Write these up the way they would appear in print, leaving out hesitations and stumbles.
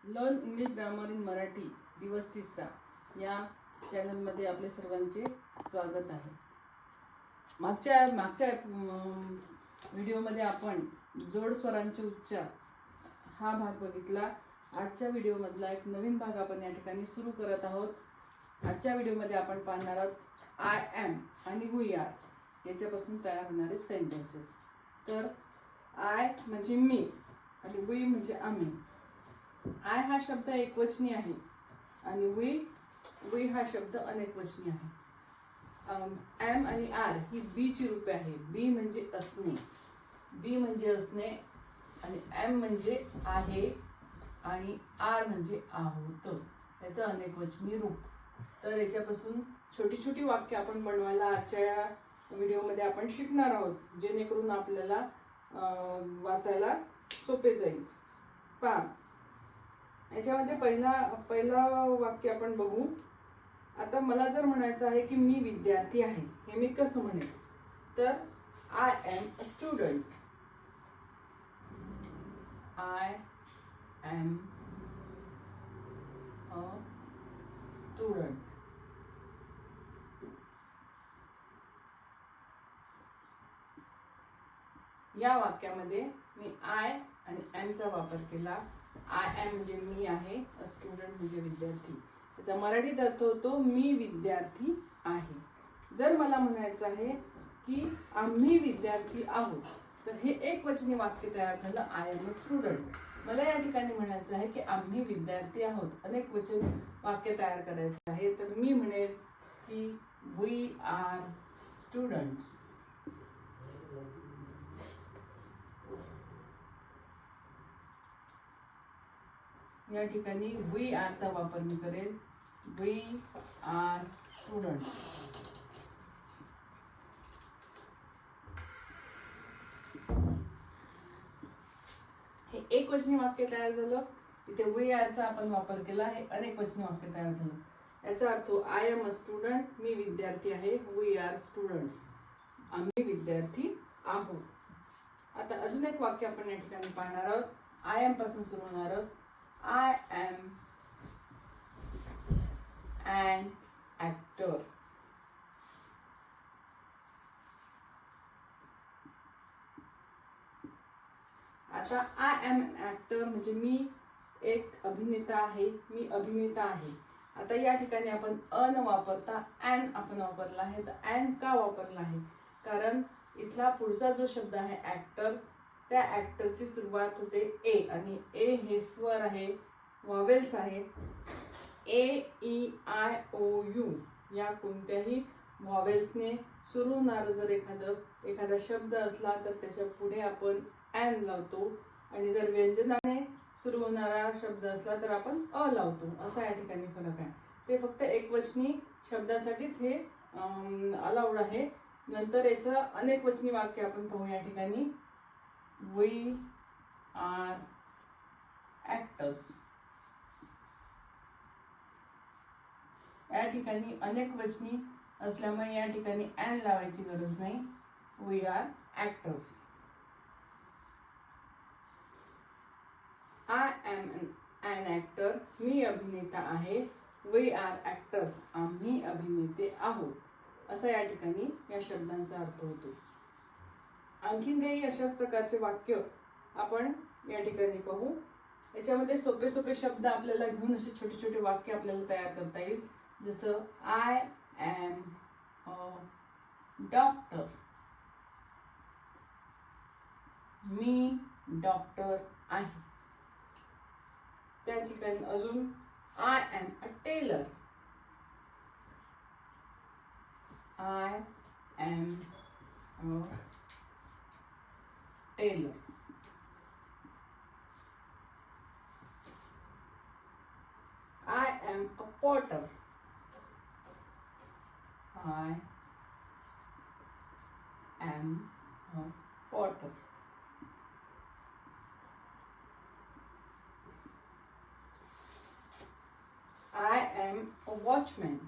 Learn English grammar in Marathi दिवस 3 या चॅनलमध्ये आपले सर्वांचे स्वागत आहे। मागच्या व्हिडिओमध्ये आपण जोड स्वरांचे उच्चार हा भाग बघितला। आजच्या व्हिडिओमधला एक नवीन भाग आपण या ठिकाणी सुरू करत आहोत। आजच्या व्हिडिओमध्ये आपण पाहणार आहोत आय एम आणि वी आर याच्यापासून तयार होणारे सेंटेन्सेस। तर आय म्हणजे मी आणि वी म्हणजे आम्ही। आय हा शब्द एकवचनी आहे आणि वी हा शब्द अनेकवचनी आहे। एम आणि आर ही बी ची रूपे आहे। बी म्हणजे असणे आणि एम म्हणजे आहे आणि आर म्हणजे आहोत, याचं अनेकवचनी रूप। तर याच्यापासून छोटी छोटी वाक्य आपण बनवायला आजच्या या व्हिडिओमध्ये आपण शिकणार आहोत, जेणेकरून आपल्याला वाचायला सोपे जाईल। पहा, याच्यामध्ये पहिला वाक्य आपण बघू। आता मला जर म्हणायचं आहे की मी विद्यार्थी आहे, हे मी कसं म्हणेन? तर I am a student. I am a student. या वाक्यामध्ये मी आय आणि एम चा वापर केला। आय एम म्हणजे मी आहे, अ स्टुडंट म्हणजे विद्यार्थी। त्याचा मराठीत अर्थ होतो मी विद्यार्थी आहे। जर मला म्हणायचं आहे की आम्ही विद्यार्थी आहोत, तर हे एकवचनी वाक्य तयार झालं आय एम अ स्टुडंट। मला या ठिकाणी म्हणायचं आहे की आम्ही विद्यार्थी आहोत, अनेकवचन वाक्य तयार करायचं आहे। तर मी म्हणेल की वी आर स्टुडंट्स। या ठिकाणी वी आर चा वापर मी करेल, वी आर स्टुडंट्स। हे एकवचनी वाक्य तयार झालं। इथे वी आर चा आपण वापर केला, हे अनेकवचनी वाक्य तयार झालं। याचा अर्थ आय एम अ स्टुडंट, मी विद्यार्थी आहे, वी आर स्टुडंट्स, आम्ही विद्यार्थी आहोत। आता अजून एक वाक्य आपण या ठिकाणी पाहणार आहोत। आय एम पासून सुरू होणार आहोत। I am an actor. आता I am an actor म्हणजे मी एक अभिनेता आहे, मी अभिनेता आहे। आता या ठिकाणी आपण न वापरता an आपण वापरला आहे। तर an का वापरला आहे? कारण इथला पुढचा जो शब्द आहे ऍक्टर, त्या ऍक्टरची सुरुवात होते ए आणि ए हे स्वर आहे, व्हॉवेल्स आहे। ए ई आय ओ यू या कोणत्याही व्हॉवेल्सने सुरू होणारा जर एखादा शब्द असला तर त्याच्या पुढे आपण एन लावतो, आणि जर व्यंजनाने सुरू होणारा शब्द असला तर आपण अ लावतो। असा या ठिकाणी फरक आहे। ते फक्त एकवचनी शब्दासाठीच हे अलाउड आहे। नंतर याचं अनेकवचनी वाक्य आपण पाहू। या ठिकाणी वी आर ऍक्टर्स। या ठिकाणी अनेकवचनी असल्यामुळे या ठिकाणी एन लावायची गरज नाही, we are actors. I am an actor, मी अभिनेता आहे, वी आर ऍक्टर्स, आम्ही अभिनेते आहोत। असा या ठिकाणी या शब्दांचा अर्थ होतो। आणखीन काही अशाच प्रकारचे वाक्य आपण या ठिकाणी पाहू। याच्यामध्ये सोपे सोपे शब्द आपल्याला घेऊन असे छोटे छोटे वाक्य आपल्याला तयार करता येईल। जसं I am a doctor, me doctor आहे। त्या ठिकाणी अजून I am a teller, I am a teller. I am a potter, I am a potter। I am a watchman,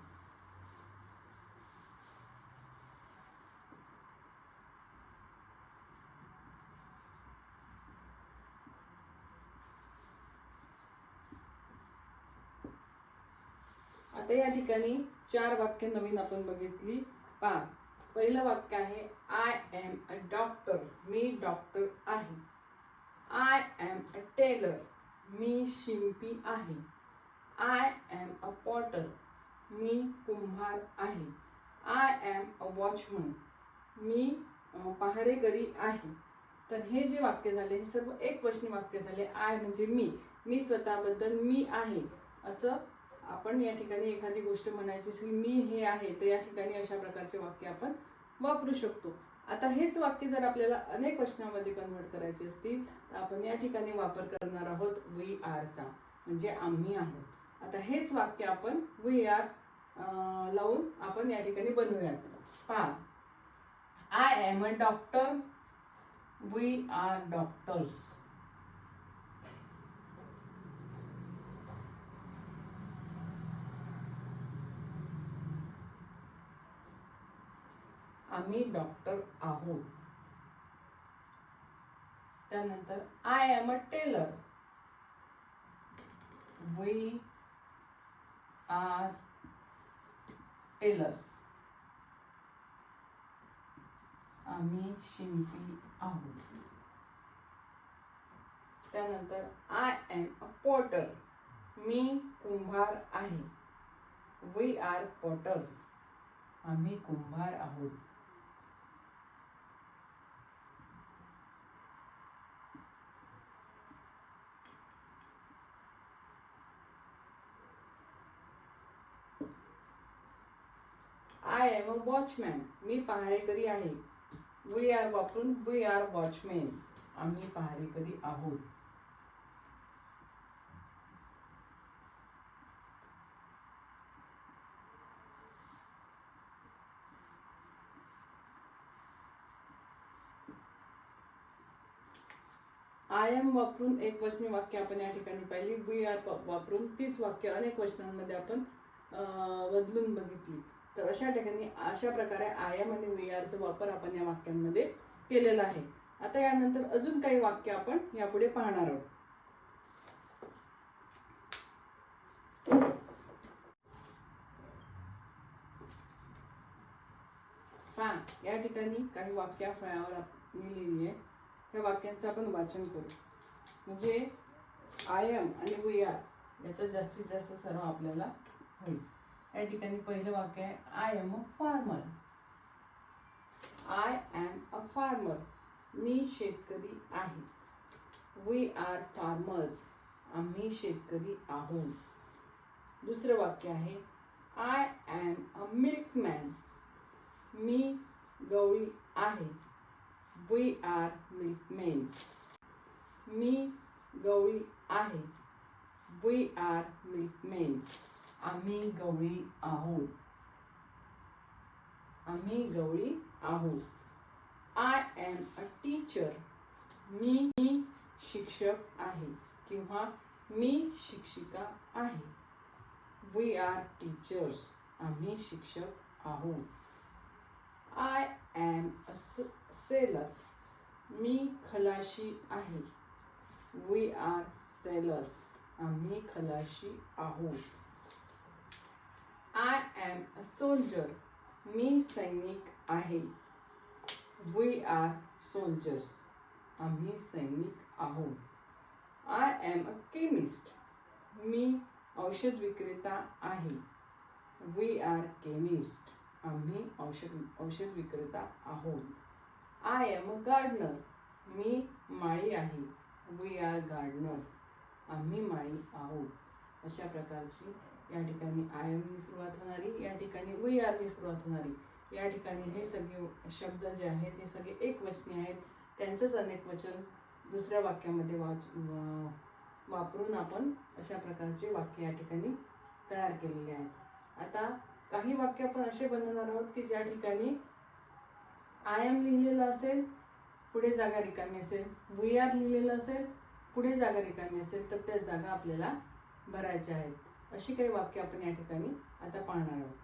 आता या ठिकाणी 4 वाक्य नवीन आपण बघितली. पहा, पहिलं वाक्य आहे I am a doctor, me doctor आहे. आय एम अ टेलर, मी शिंपी आहे. आय एम अ पॉटर, मी कुंभार आहे. आय एम अ वॉचमन, मी पहारेकरी आहे. तर हे जे वाक्य झाले हे सर्व एक वचनी वाक्य झाले. आय म्हणजे मी स्वतःबद्दल मी आहे असं आपण या ठिकाणी एखादी गोष्ट म्हणायची असेल, मी हे आहे, तर या ठिकाणी अशा प्रकारचे वाक्य आपण वापरू शकतो. आता हेच वाक्य जर आपल्याला अनेक वचनामध्ये कन्व्हर्ट करायचे असतील तर आपण या ठिकाणी वापर करणार आहोत वी आरचा, म्हणजे आम्ही आहोत. आता हेच वाक्य आपण वी आर लावून आपण या ठिकाणी बनवूयात. पहा, I am a doctor, we are doctors. आम्ही डॉक्टर आहोत. त्यानंतर I am a tailor, we are tailors. आम्ही शिंपी आहोत. त्यानंतर आय एम अ पॉटर, मी कुंभार आहे. We are potters. आम्ही कुंभार आहोत. आय एम अ वॉचमॅन, मी पहारेकरी आहे. वी आर वापरून वी आर वॉचमॅन, आम्ही पहारेकरी आहोत. आय एम वापरून एक वचनी वाक्य आपण या ठिकाणी पाहिली. वी आर वापरून 30 वाक्य अनेक वचनांमध्ये आपण बदलून बघितली. तर अशा ठिकाणी अशा प्रकारे आय एम आणि वी आरचा वापर आपण या वाक्यांमध्ये केलेला आहे. आता यानंतर अजून काही वाक्य आपण यापुढे पाहणार आहोत. पहा, या ठिकाणी काही वाक्य फळ्यावर मी लिहिली आहे. त्या वाक्यांचं आपण वाचन करू, म्हणजे आय एम आणि वी आर याचा जास्तीत जास्त सराव आपल्याला होईल. या ठिकाणी पहिलं वाक्य आहे I am a farmer. I am a farmer, मी शेतकरी आहे. वी आर फार्मर्स, आम्ही शेतकरी आहोत. दुसरं वाक्य आहे आय एम अ मिल्कमॅन, मी गवळी आहे. We R मिल्कमेन. मी गवळी आहे. वी आर मिल्कमेन, आम्ही गवळी आहोत. आम्ही गवळी आहोत. आय एम अ टीचर, मी शिक्षक आहे किंवा मी शिक्षिका आहे. वी आर टीचर्स, आम्ही शिक्षक आहोत. आय एम अ सेलर, मी खलाशी आहे. वी आर सेलर्स, आम्ही खलाशी आहोत. आय एम अ सोल्जर, मी सैनिक आहे. वी आर सोल्जर्स, आम्ही सैनिक आहोत. आय एम अ केमिस्ट, मी औषध विक्रेता आहे. वी आर केमिस्ट, आम्ही औषध विक्रेता आहोत. आय एम अ गार्डनर, मी माळी आहे. वी आर गार्डनर्स, आम्ही माळी आहोत. अशा प्रकारची या ठिकाणी आय एमनी सुरुवात होणारी, या ठिकाणी वी आरनी सुरुवात होणारी, या ठिकाणी हे सगळे शब्द जे आहेत हे सगळे एक वचनी आहेत. त्यांचंच अनेक वचन दुसऱ्या वाक्यामध्ये वापरून आपण अशा प्रकारचे वाक्य या ठिकाणी तयार केलेले आहेत. आता काही वाक्य आपण असे बनवणार आहोत की ज्या ठिकाणी आय एम लिहिलेलं असेल, पुढे जागा रिकामी असेल. वी आर लिहिलेलं असेल, पुढे जागा रिकामी असेल, तर त्या जागा आपल्याला भरायच्या आहेत. अशी काही वाक्य आपण या ठिकाणी आता पाहणार आहोत.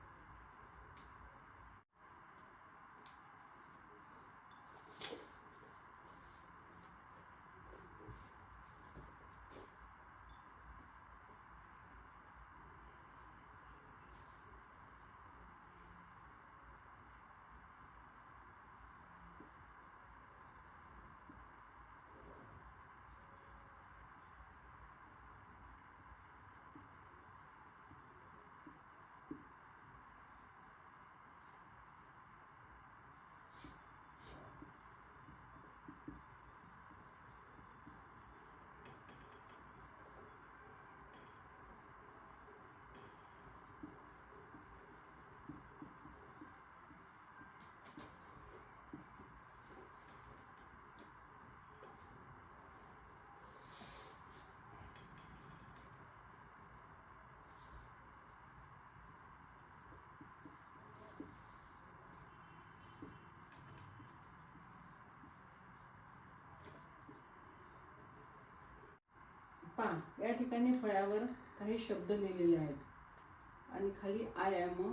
पहा, या ठिकाणी फळ्यावर काही शब्द लिहिलेले आहेत आणि खाली आय एम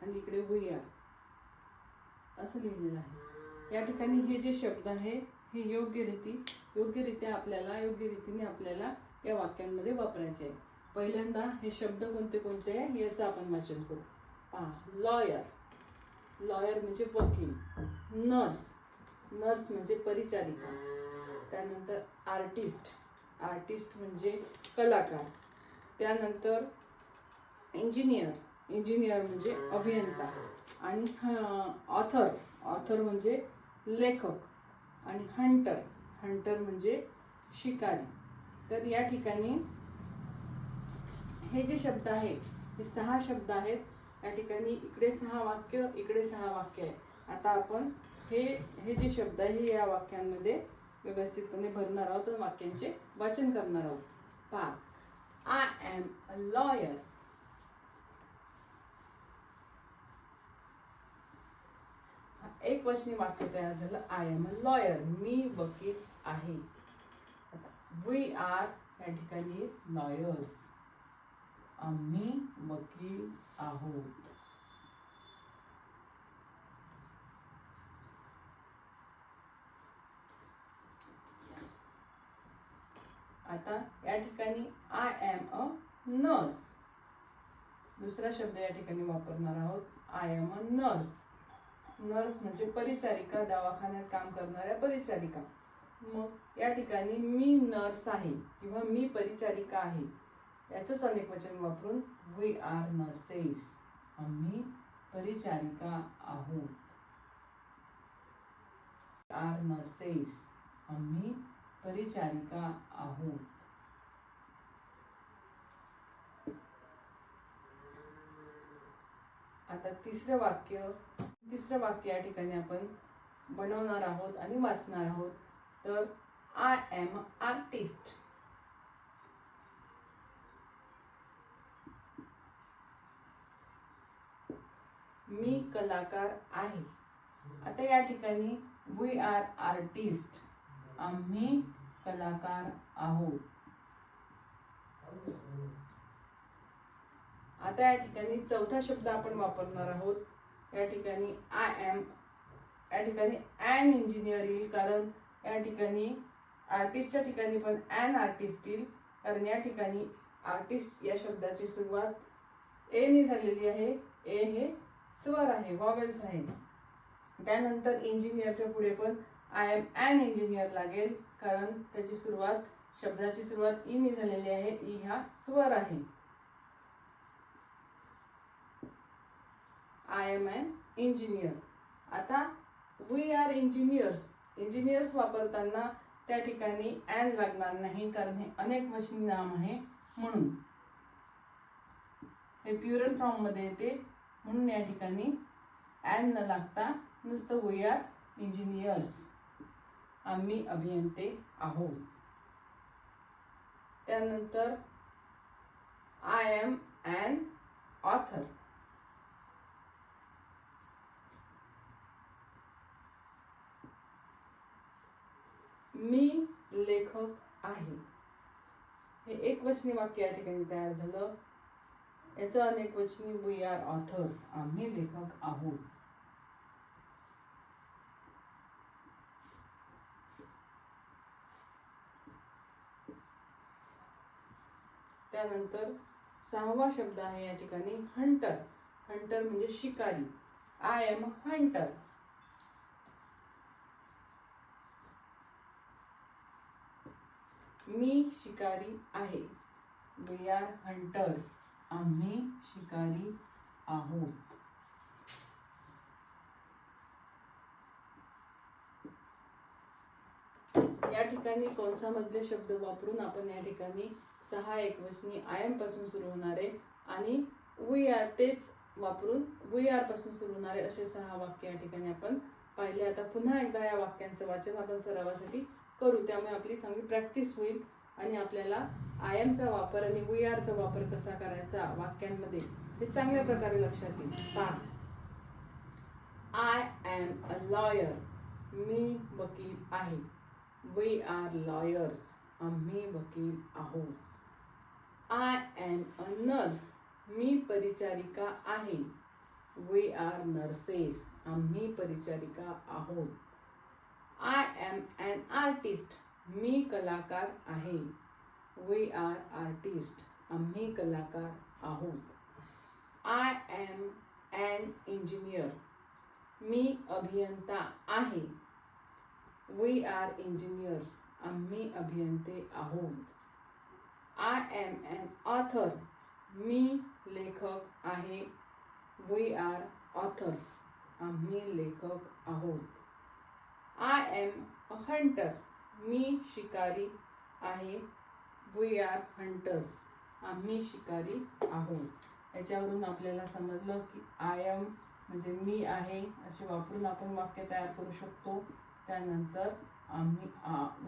आणि इकडे वी आर असं लिहिलेलं आहे. या ठिकाणी हे जे शब्द आहे हे योग्यरित्या आपल्याला योग्य रीतीने आपल्याला या वाक्यांमध्ये वापरायचे आहे. पहिल्यांदा हे शब्द कोणते कोणते आहे याचं आपण वाचन करू. पहा, लॉयर, लॉयर म्हणजे वकील. नर्स, नर्स म्हणजे परिचारिका. त्यानंतर आर्टिस्ट, आर्टिस्ट म्हणजे कलाकार. त्यानंतर इंजिनियर, इंजिनियर म्हणजे अभियंता. आणि ऑथर, ऑथर म्हणजे लेखक. आणि हंटर, हंटर म्हणजे शिकारी. तर या ठिकाणी हे जे शब्द आहे हे 6 शब्द आहेत. या ठिकाणी इकडे 6 वाक्य, इकडे 6 वाक्य आहे. आता आपण हे जे शब्द आहे हे या वाक्यांमध्ये व्यवस्थितपणे भरणार आहोत आणि वाक्यांचे वाचन करणार आहोत. पहा, आय एम अ लॉयर. एक वचनी वाक्य तयार झालं. आय एम अ लॉयर, मी वकील आहे. वी आर या ठिकाणी लॉयर्स, आम्ही वकील आहोत. आता या ठिकाणी आय एम अ नर्स, दुसरा शब्द या ठिकाणी वापरणार आहोत. I am a nurse. Nurse म्हणजे परिचारिका, दवाखान्यात काम करणाऱ्या परिचारिका. मग या ठिकाणी मी नर्स आहे किंवा मी परिचारिका आहे याचंच अनेक वचन वापरून वी आर नर्सेस, आम्ही परिचारिका आहोत. आर नर्सेस, आम्ही परिचारिका आहोत. आता तिसरं वाक्य या ठिकाणी आपण बनवणार आहोत आणि वाचणार आहोत. तर आय एम आर्टिस्ट, मी कलाकार आहे. आता या ठिकाणी वी आर आर्टिस्ट, आम्ही कलाकार आहोत. आता या ठिकाणी चौथा शब्द आपण वापरणार आहोत. या ठिकाणी आय एम, या ठिकाणी ॲन इंजिनियर येईल, कारण या ठिकाणी आर्टिस्टच्या ठिकाणी पण ॲन आर्टिस्ट येईल, कारण या ठिकाणी आर्टिस्ट या शब्दाची सुरुवात ए ने झालेली आहे. ए हे स्वर आहे, व्हॉवेल्स आहे. त्यानंतर इंजिनियरच्या पुढे पण आय एम ॲन इंजिनियर लागेल, कारण त्याची सुरुवात, शब्दाची सुरुवात ई ने झालेली आहे. ई हा स्वर आहे. I am an engineer. आता वी आर इंजिनियर्स, इंजिनियर्स वापरताना त्या ठिकाणी ॲन लागणार नाही, कारण हे अनेक वचनी नाम आहे म्हणून. हे प्युरल फॉर्म मध्ये येते म्हणून या ठिकाणी ॲन न लागता नुसतं वी आर इंजिनियर्स, आम्ही अभियंते आहोत. त्यानंतर आय एम ॲन ऑथर, मी लेखक आहे. हे एक वचनी वाक्य या ठिकाणी तयार झालं. याचं अनेक वचनी वी आर ऑथर्स, आम्ही लेखक आहोत. त्यानंतर 6वा शब्द आहे या ठिकाणी हंटर. हंटर म्हणजे शिकारी. आय एम हंटर, मी शिकारी आहे. वी आर हंटर्स, आम्ही शिकारी आहोत. या ठिकाणी कंसामधले शब्द वापरून आपण या ठिकाणी 6 एकवचनी आय एम पासून सुरू होणारे आणि वी आर तेच वापरून वी आर पासून सुरू होणारे असे 6 वाक्य या ठिकाणी आपण पाहिले. आता पुन्हा एकदा या वाक्यांचं वाचन आपण सरावासाठी करू, त्यामुळे आपली चांगली प्रॅक्टिस होईल आणि आपल्याला आय एमचा वापर आणि वी आरचा वापर कसा करायचा वाक्यांमध्ये हे चांगल्या प्रकारे लक्षात येईल. पहा, आय एम अ लॉयर, मी वकील आहे. वी आर लॉयर्स, आम्ही वकील आहोत. I am a nurse. मी परिचारिका आहे. We are nurses. आम्ही परिचारिका आहोत. I am an artist. मी कलाकार आहे. We are artist. आम्ही कलाकार आहोत. I am an engineer. मी अभियंता आहे. We are engineers. आम्ही अभियंते आहोत. I am an author. मी लेखक आहे. We are authors. आम्ही लेखक आहोत. I am a hunter. मी शिकारी आहे. We are hunters. आम्ही शिकारी आहोत. याच्यावरून आपल्याला समजलं की आय एम म्हणजे मी आहे असे वापरून आपण वाक्य तयार करू शकतो. त्यानंतर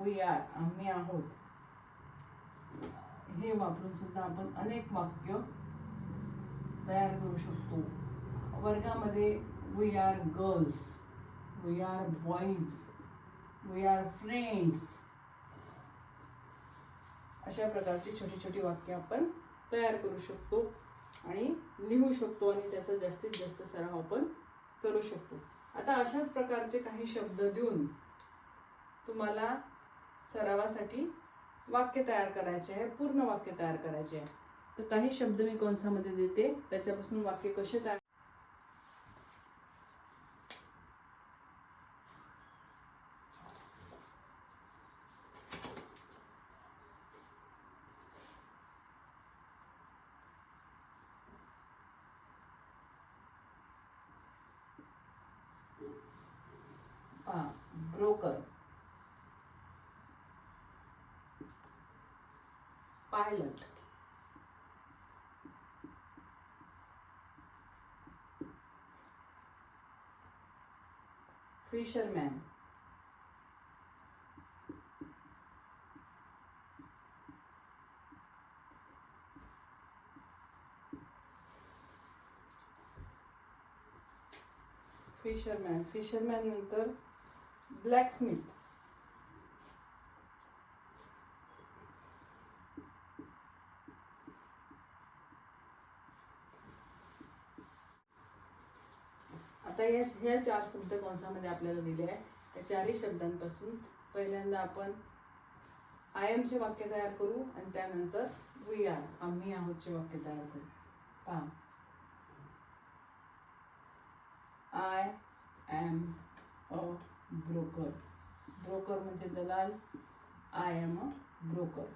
वी आर आम्ही आहोत हे वापरून सुद्धा आपण अनेक वाक्य तयार करू शकतो. वर्गामध्ये we are girls, we are boys, we are friends अशा प्रकारची छोटी छोटी वाक्य आपण तयार करू शकतो आणि लिहू शकतो आणि त्याचा जास्तीत जास्त सराव आपण करू शकतो. आता अशाच प्रकारचे काही शब्द देऊन तुम्हाला सरावासाठी वाक्य तयार करायचे आहे. पूर्ण वाक्य तयार करायचे आहे. तर काही शब्द मी कंसामध्ये देते, त्याच्यापासून वाक्य कसे तयार ब्रोकर, पायलट, फिशरमॅन, फिशरमॅन नंतर ब्लॅकस्मिथ, आता ह्या चार शब्द कंसामध्ये आपल्याला दिले आहे. त्या चारही शब्दांपासून पहिल्यांदा आपण आय एम चे वाक्य तयार करू आणि त्यानंतर वी आर आम्ही आहोतचे वाक्य तयार करू. पहा, I am a broker. Broker म्हणजे दलाल. I am a broker.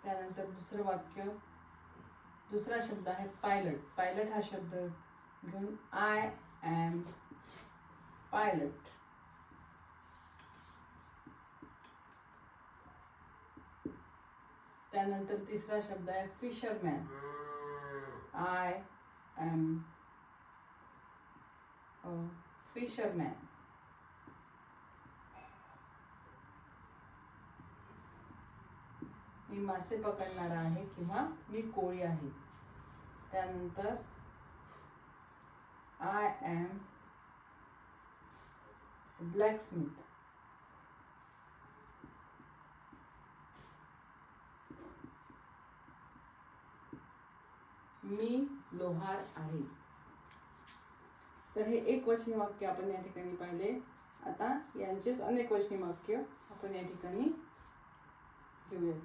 त्यानंतर दुसरं वाक्य, दुसरा शब्द आहे पायलट. पायलट हा शब्द घेऊन आय एम पायलट. त्यानंतर तिसरा शब्द आहे fisherman. I am a fisherman. मी मासे पकडणारा आहे किंवा मी कोळी आहे. त्यानंतर आय एम ब्लॅकस्मिथ. मी लोहार आहे. तर हे एक वचनी वाक्य आपण या ठिकाणी पाहिले. आता यांचेच अनेक वचनी वाक्य आपण या ठिकाणी घेऊया.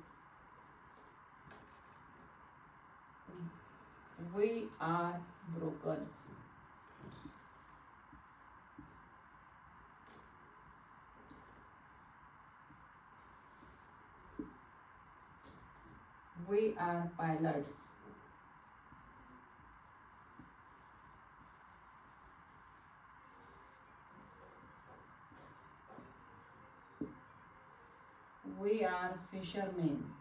We are brokers. We are pilots. We are fishermen.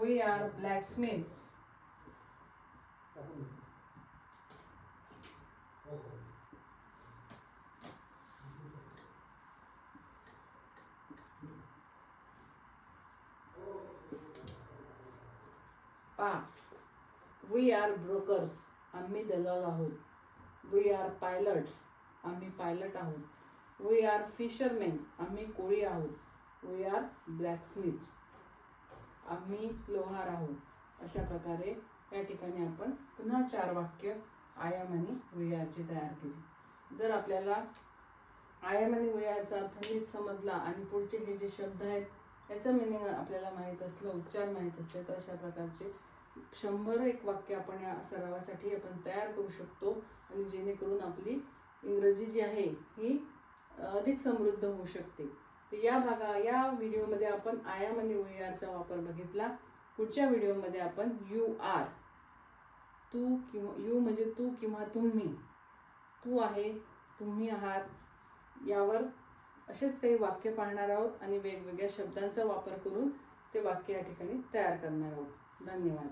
We are blacksmiths. We are brokers. आम्ही दलाल आहोत. वी आर पायलट्स, आम्ही पायलट आहोत. वी आर फिशरमेन, आम्ही कोळी आहोत. वी आर ब्लॅकस्मिथ्स, आम्ही लोहार आहोत. अशा प्रकारे या ठिकाणी आपण पुन्हा 4 वाक्य आय एम आणि वी आरची तयार केली. जर आपल्याला आय एम आणि वी आरचा अर्थ नीट समजला आणि पुढचे हे जे शब्द आहेत याचं मिनिंग आपल्याला माहीत असलं, उच्चार माहीत असले, तर अशा प्रकारचे 101 वाक्य आपण या सरावासाठी आपण तयार करू शकतो आणि जेणेकरून आपली इंग्रजी जी आहे ही अधिक समृद्ध होऊ शकते. तर या व्हिडिओमध्ये आपण आय एम आणि वी आरचा वापर बघितला. पुढच्या व्हिडिओमध्ये आपण यू आर, तू किंवा यू म्हणजे तू किंवा तुम्ही, तू आहे, तुम्ही आहात, यावर असेच काही वाक्य पाहणार आहोत आणि वेगवेगळ्या शब्दांचा वापर करून ते वाक्य या ठिकाणी तयार करणार आहोत. धन्यवाद.